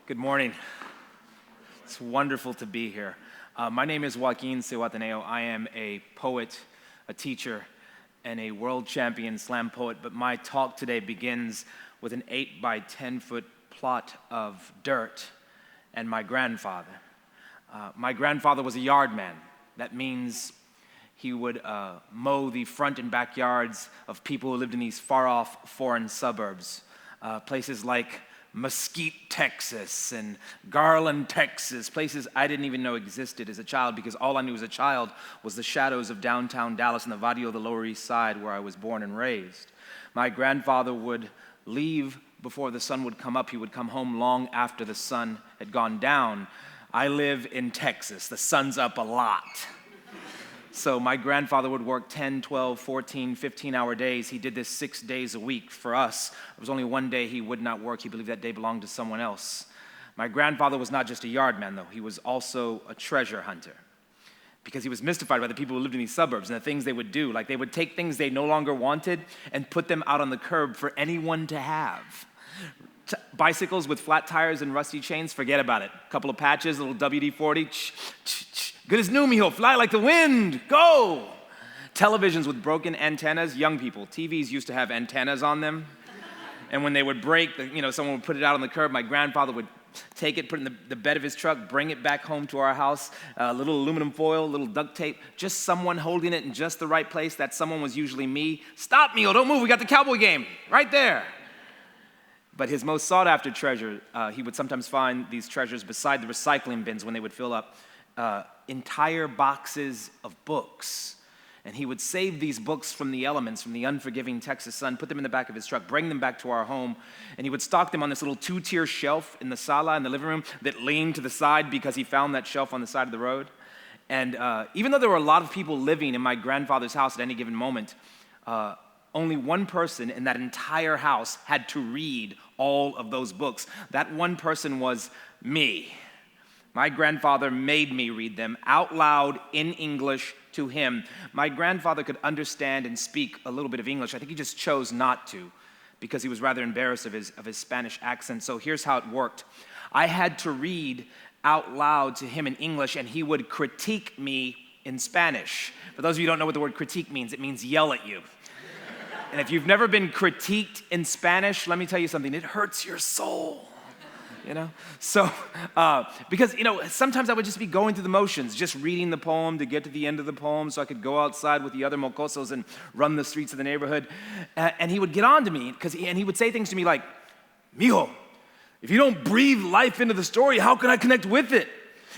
Good morning. It's wonderful to be here. My name is Joaquín Zihuatanejo. I am a poet, a teacher, and a world champion slam poet, but my talk today begins with an 8 by 10 foot plot of dirt and my grandfather. My grandfather was a yard man. That means he would mow the front and backyards of people who lived in these far-off foreign suburbs, places like Mesquite, Texas, and Garland, Texas, places I didn't even know existed as a child because all I knew as a child was the shadows of downtown Dallas and the barrio of the Lower East Side where I was born and raised. My grandfather would leave before the sun would come up. He would come home long after the sun had gone down. I live in Texas. The sun's up a lot. So my grandfather would work 10, 12, 14, 15-hour days. He did this 6 days a week. For us, it was only one day he would not work. He believed that day belonged to someone else. My grandfather was not just a yard man, though. He was also a treasure hunter because he was mystified by the people who lived in these suburbs and the things they would do. Like they would take things they no longer wanted and put them out on the curb for anyone to have. Bicycles with flat tires and rusty chains, forget about it. A couple of patches, a little WD-40, good as new, mijo, fly like the wind, go! Televisions with broken antennas, young people, TVs used to have antennas on them. And when they would break, someone would put it out on the curb, my grandfather would take it, put it in the bed of his truck, bring it back home to our house, a little aluminum foil, a little duct tape, just someone holding it in just the right place. That someone was usually me. Stop, mijo, don't move, we got the Cowboy game, right there. But his most sought-after treasure, he would sometimes find these treasures beside the recycling bins when they would fill up entire boxes of books. And he would save these books from the elements, from the unforgiving Texas sun, put them in the back of his truck, bring them back to our home, and he would stock them on this little 2-tier shelf in the sala, in the living room, that leaned to the side because he found that shelf on the side of the road. And even though there were a lot of people living in my grandfather's house at any given moment, only one person in that entire house had to read all of those books. That one person was me. My grandfather made me read them out loud in English to him. My grandfather could understand and speak a little bit of English. I think he just chose not to because he was rather embarrassed of his Spanish accent. So here's how it worked. I had to read out loud to him in English, and he would critique me in Spanish. For those of you who don't know what the word critique means, it means yell at you. And if you've never been critiqued in Spanish, let me tell you something, it hurts your soul, So, because, sometimes I would just be going through the motions, just reading the poem to get to the end of the poem so I could go outside with the other mocosos and run the streets of the neighborhood. And he would get on to me, and he would say things to me like, mijo, if you don't breathe life into the story, how can I connect with it?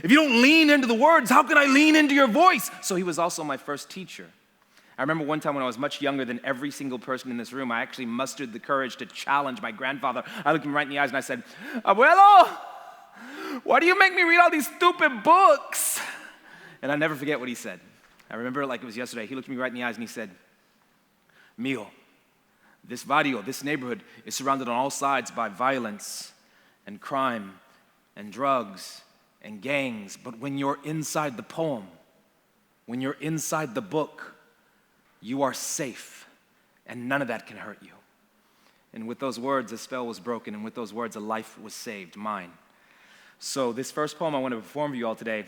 If you don't lean into the words, how can I lean into your voice? So he was also my first teacher. I remember one time when I was much younger than every single person in this room, I actually mustered the courage to challenge my grandfather. I looked him right in the eyes and I said, Abuelo, why do you make me read all these stupid books? And I never forget what he said. I remember it like it was yesterday. He looked me right in the eyes and he said, mijo, this barrio, this neighborhood is surrounded on all sides by violence and crime and drugs and gangs. But when you're inside the poem, when you're inside the book, you are safe, and none of that can hurt you. And with those words, a spell was broken, and with those words, a life was saved, mine. So this first poem I want to perform for you all today,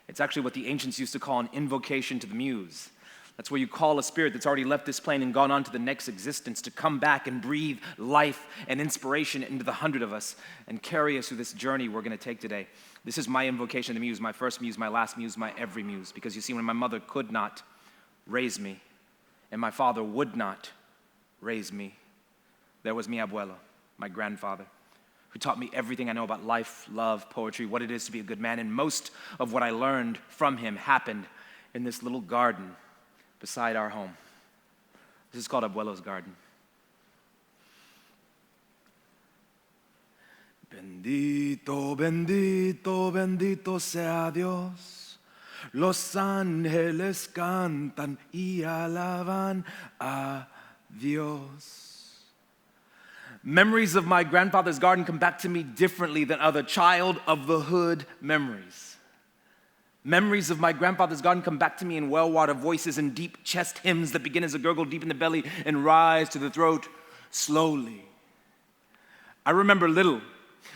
it's actually what the ancients used to call an invocation to the Muse. That's where you call a spirit that's already left this plane and gone on to the next existence to come back and breathe life and inspiration into the 100 of us and carry us through this journey we're going to take today. This is my invocation to the Muse, my first Muse, my last Muse, my every Muse. Because you see, when my mother could not raise me, and my father would not raise me, there was mi abuelo, my grandfather, who taught me everything I know about life, love, poetry, what it is to be a good man. And most of what I learned from him happened in this little garden beside our home. This is called Abuelo's garden. Bendito, bendito, bendito sea Dios. Los ángeles cantan y alaban a Dios. Memories of my grandfather's garden come back to me differently than other child of the hood memories. Memories of my grandfather's garden come back to me in well-water voices and deep chest hymns that begin as a gurgle deep in the belly and rise to the throat slowly. I remember little,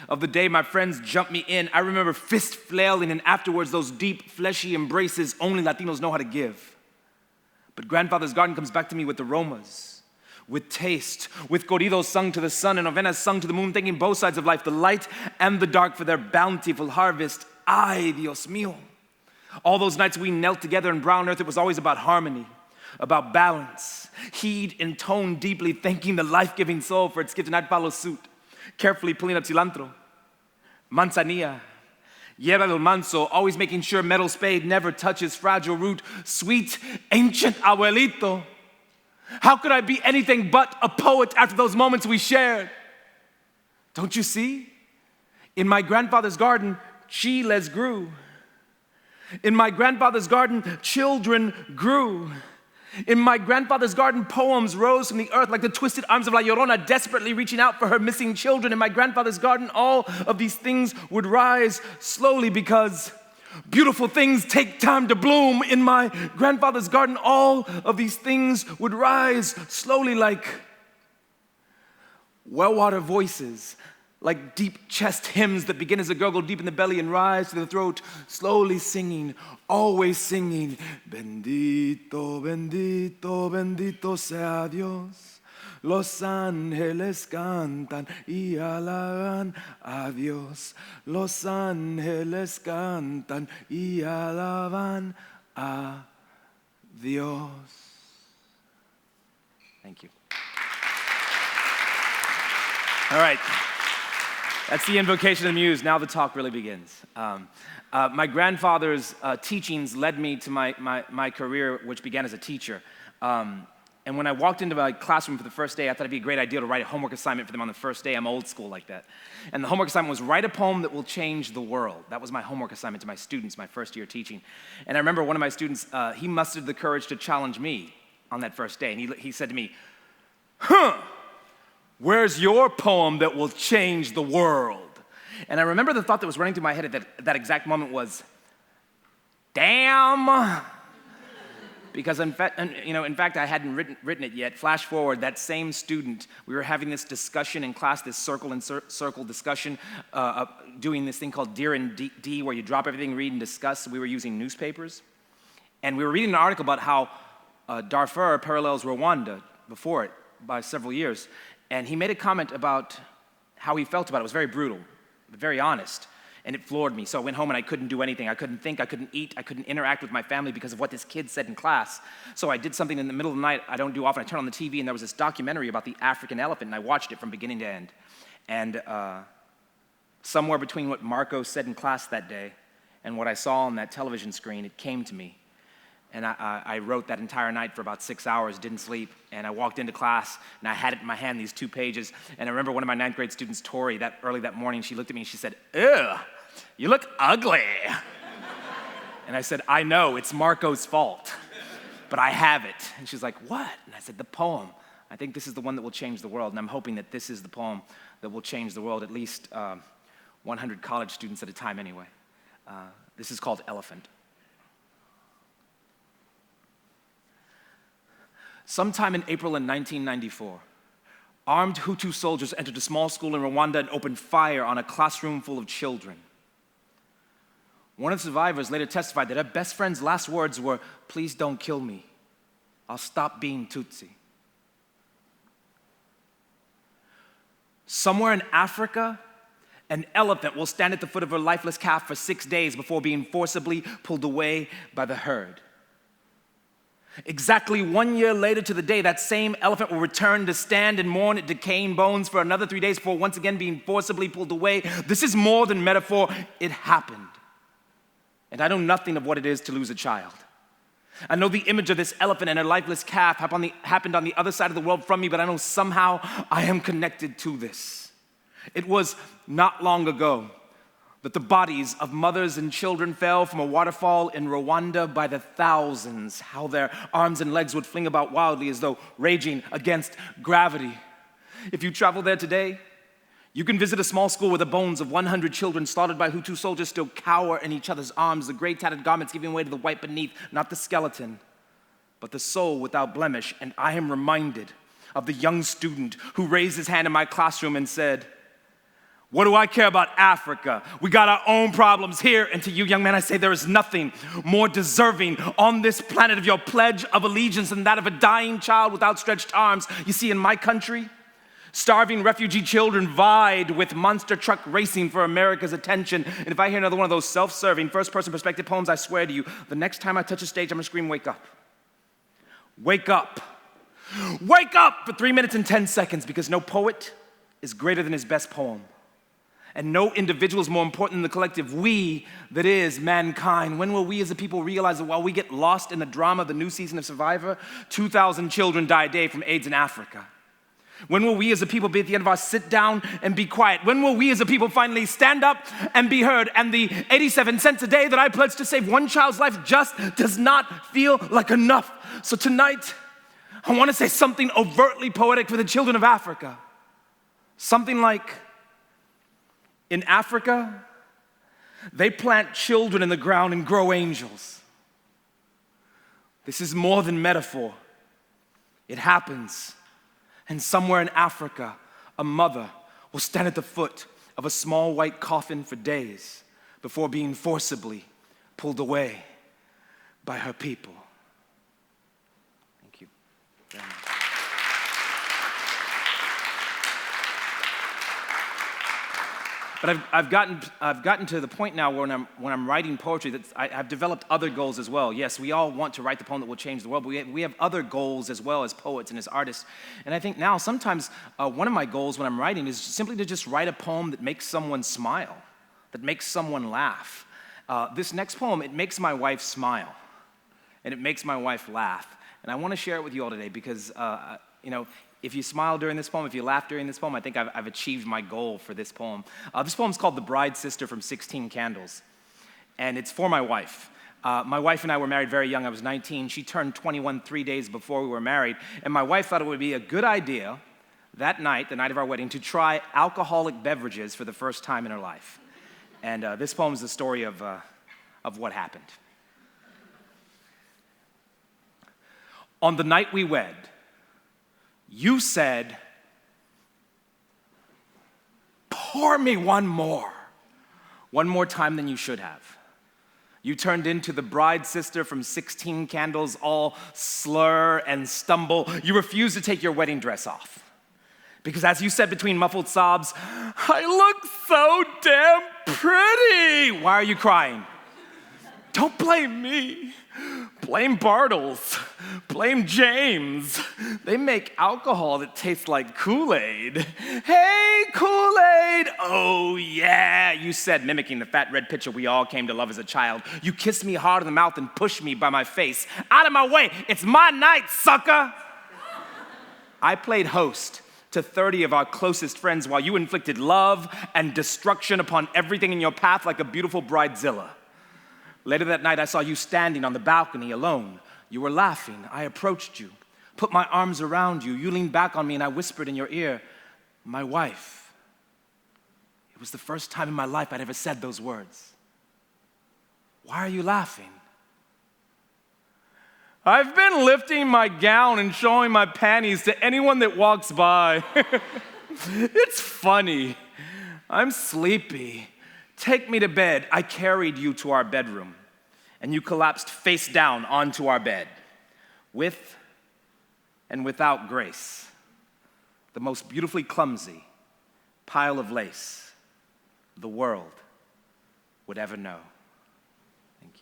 of the day my friends jumped me in. I remember fist flailing and afterwards those deep, fleshy embraces only Latinos know how to give. But grandfather's garden comes back to me with aromas, with taste, with corridos sung to the sun and novenas sung to the moon, thanking both sides of life, the light and the dark, for their bountiful harvest. Ay, Dios mío. All those nights we knelt together in brown earth, it was always about harmony, about balance, heed and tone deeply, thanking the life-giving soul for its gift, and I'd follow suit, carefully pulling up cilantro, manzanilla, hierba del manso, always making sure metal spade never touches fragile root. Sweet, ancient abuelito. How could I be anything but a poet after those moments we shared? Don't you see? In my grandfather's garden, chiles grew. In my grandfather's garden, children grew. In my grandfather's garden, poems rose from the earth like the twisted arms of La Llorona, desperately reaching out for her missing children. In my grandfather's garden, all of these things would rise slowly because beautiful things take time to bloom. In my grandfather's garden, all of these things would rise slowly like well-water voices, like deep chest hymns that begin as a gurgle deep in the belly and rise to the throat, slowly singing, always singing. Bendito, bendito, bendito sea Dios. Los ángeles cantan y alaban a Dios. Los ángeles cantan y alaban a Dios. Thank you. All right. That's the invocation of the Muse. Now the talk really begins. My grandfather's teachings led me to my career, which began as a teacher. And when I walked into my classroom for the first day, I thought it'd be a great idea to write a homework assignment for them on the first day. I'm old school like that. And the homework assignment was write a poem that will change the world. That was my homework assignment to my students, my first year teaching. And I remember one of my students, he mustered the courage to challenge me on that first day. And he said to me, where's your poem that will change the world? And I remember the thought that was running through my head at that exact moment was, damn. Because in fact, I hadn't written it yet. Flash forward, that same student, we were having this discussion in class, this circle discussion, doing this thing called Dear and D, where you drop everything, read, and discuss. We were using newspapers. And we were reading an article about how Darfur parallels Rwanda before it by several years. And he made a comment about how he felt about it. It was very brutal, but very honest. And it floored me. So I went home and I couldn't do anything. I couldn't think, I couldn't eat, I couldn't interact with my family because of what this kid said in class. So I did something in the middle of the night I don't do often. I turned on the TV and there was this documentary about the African elephant, and I watched it from beginning to end. And somewhere between what Marco said in class that day and what I saw on that television screen, it came to me. And I wrote that entire night for about 6 hours, didn't sleep, and I walked into class, and I had it in my hand, these 2 pages, and I remember one of my 9th grade students, Tori, early that morning, she looked at me and she said, ew, you look ugly. And I said, I know, it's Marco's fault, but I have it. And she's like, what? And I said, the poem. I think this is the one that will change the world, and I'm hoping that this is the poem that will change the world, at least 100 college students at a time anyway. This is called Elephant. Sometime in April in 1994, armed Hutu soldiers entered a small school in Rwanda and opened fire on a classroom full of children. One of the survivors later testified that her best friend's last words were, please don't kill me. I'll stop being Tutsi. Somewhere in Africa, an elephant will stand at the foot of her lifeless calf for 6 days before being forcibly pulled away by the herd. Exactly 1 year later to the day, that same elephant will return to stand and mourn at decaying bones for another 3 days before once again being forcibly pulled away. This is more than metaphor. It happened. And I know nothing of what it is to lose a child. I know the image of this elephant and her lifeless calf happened on the other side of the world from me, but I know somehow I am connected to this. It was not long ago that the bodies of mothers and children fell from a waterfall in Rwanda by the thousands, how their arms and legs would fling about wildly as though raging against gravity. If you travel there today, you can visit a small school where the bones of 100 children slaughtered by Hutu soldiers still cower in each other's arms, the gray tattered garments giving way to the white beneath, not the skeleton, but the soul without blemish. And I am reminded of the young student who raised his hand in my classroom and said, What do I care about Africa? We got our own problems here. And to you, young man, I say there is nothing more deserving on this planet of your pledge of allegiance than that of a dying child with outstretched arms. You see, in my country, starving refugee children vied with monster truck racing for America's attention. And if I hear another one of those self-serving first-person perspective poems, I swear to you, the next time I touch a stage, I'm gonna scream, wake up. Wake up. Wake up for 3 minutes and 10 seconds, because no poet is greater than his best poem. And no individual is more important than the collective we that is mankind. When will we as a people realize that while we get lost in the drama of the new season of Survivor, 2,000 children die a day from AIDS in Africa? When will we as a people be at the end of our sit down and be quiet? When will we as a people finally stand up and be heard? And the 87 cents a day that I pledge to save one child's life just does not feel like enough. So tonight, I want to say something overtly poetic for the children of Africa. Something like, in Africa, they plant children in the ground and grow angels. This is more than metaphor. It happens. And somewhere in Africa, a mother will stand at the foot of a small white coffin for days before being forcibly pulled away by her people. Thank you very much. But I've gotten to the point now when I'm writing poetry that I've developed other goals as well. Yes, we all want to write the poem that will change the world, but we have other goals as well as poets and as artists. And I think now sometimes one of my goals when I'm writing is simply to just write a poem that makes someone smile, that makes someone laugh. This next poem, it makes my wife smile, and it makes my wife laugh. And I want to share it with you all today because, if you smile during this poem, if you laugh during this poem, I think I've achieved my goal for this poem. This poem is called The Bride Sister from 16 Candles, and it's for my wife. My wife and I were married very young. I was 19. She turned 21 3 days before we were married, and my wife thought it would be a good idea that night, the night of our wedding, to try alcoholic beverages for the first time in her life. And this poem is the story of what happened. On the night we wed, you said, pour me one more time than you should have. You turned into the bride sister from 16 Candles, all slur and stumble. You refused to take your wedding dress off. Because as you said between muffled sobs, I look so damn pretty. Why are you crying? Don't blame me. Blame Bartles. Blame James. They make alcohol that tastes like Kool-Aid. Hey, Kool-Aid. Oh, yeah, you said, mimicking the fat red pitcher we all came to love as a child. You kissed me hard in the mouth and pushed me by my face. Out of my way. It's my night, sucker. I played host to 30 of our closest friends while you inflicted love and destruction upon everything in your path like a beautiful bridezilla. Later that night, I saw you standing on the balcony alone. You were laughing. I approached you, put my arms around you. You leaned back on me, and I whispered in your ear, my wife. It was the first time in my life I'd ever said those words. Why are you laughing? I've been lifting my gown and showing my panties to anyone that walks by. It's funny. I'm sleepy. Take me to bed. I carried you to our bedroom, and you collapsed face down onto our bed, with and without grace, the most beautifully clumsy pile of lace the world would ever know. Thank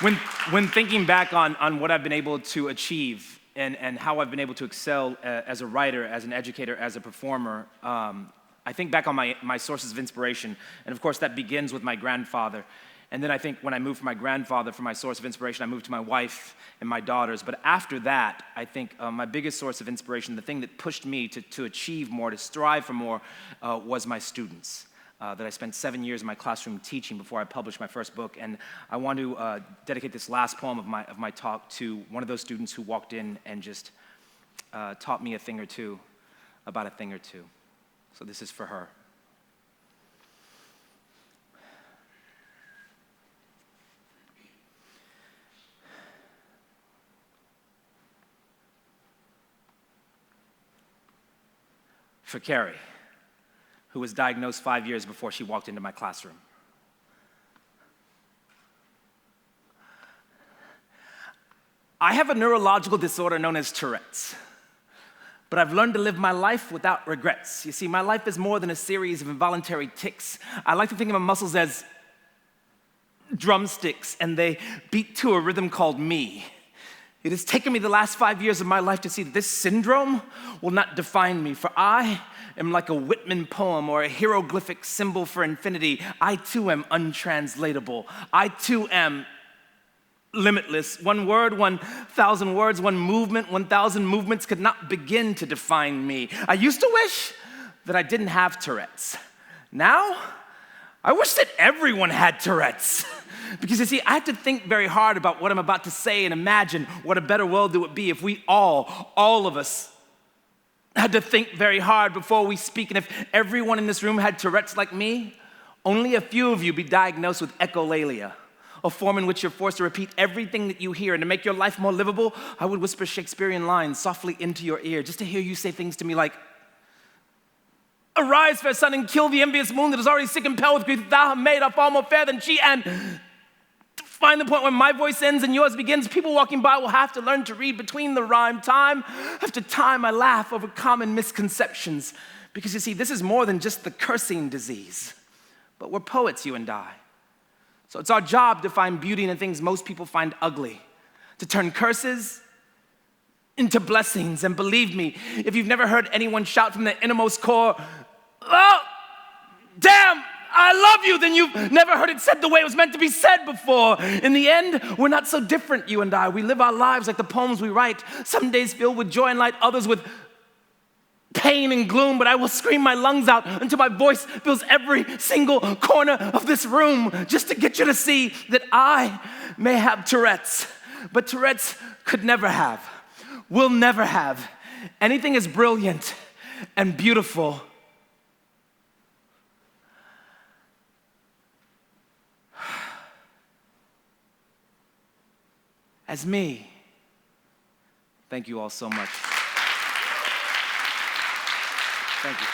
you. When thinking back on what I've been able to achieve and how I've been able to excel as a writer, as an educator, as a performer, I think back on my sources of inspiration. And of course, that begins with my grandfather. And then I think when I moved from my grandfather for my source of inspiration, I moved to my wife and my daughters. But after that, I think my biggest source of inspiration, the thing that pushed me to achieve more, to strive for more, was my students. That I spent 7 years in my classroom teaching before I published my first book. And I want to dedicate this last poem of my talk to one of those students who walked in and just taught me a thing or two about a thing or two. So this is for her. for Carrie, who was diagnosed 5 years before she walked into my classroom. I have a neurological disorder known as Tourette's, but I've learned to live my life without regrets. You see, my life is more than a series of involuntary tics. I like to think of my muscles as drumsticks, and they beat to a rhythm called me. It has taken me the last 5 years of my life to see that this syndrome will not define me, for I am like a Whitman poem or a hieroglyphic symbol for infinity. I too am untranslatable. I too am limitless. One word, 1,000 words, one movement, 1,000 movements could not begin to define me. I used to wish that I didn't have Tourette's. Now, I wish that everyone had Tourette's. Because you see, I have to think very hard about what I'm about to say and imagine what a better world it would be if we all of us, had to think very hard before we speak. And if everyone in this room had Tourette's like me, only a few of you be diagnosed with Echolalia, a form in which you're forced to repeat everything that you hear. And to make your life more livable, I would whisper Shakespearean lines softly into your ear, just to hear you say things to me like, "Arise, fair sun, and kill the envious moon that is already sick and pale with grief. Thou hast made her far more fair than she." And to find the point where my voice ends and yours begins, people walking by will have to learn to read between the rhyme. Time after time, I laugh over common misconceptions. Because you see, this is more than just the cursing disease. But we're poets, you and I. So it's our job to find beauty in the things most people find ugly, to turn curses into blessings. And believe me, if you've never heard anyone shout from the innermost core, "Oh, damn, I love you," then you've never heard it said the way it was meant to be said before. In the end, we're not so different, you and I. We live our lives like the poems we write, some days filled with joy and light, others with pain and gloom, but I will scream my lungs out until my voice fills every single corner of this room, just to get you to see that I may have Tourette's, but Tourette's could never have, will never have anything as brilliant and beautiful as me. Thank you all so much. Thank you.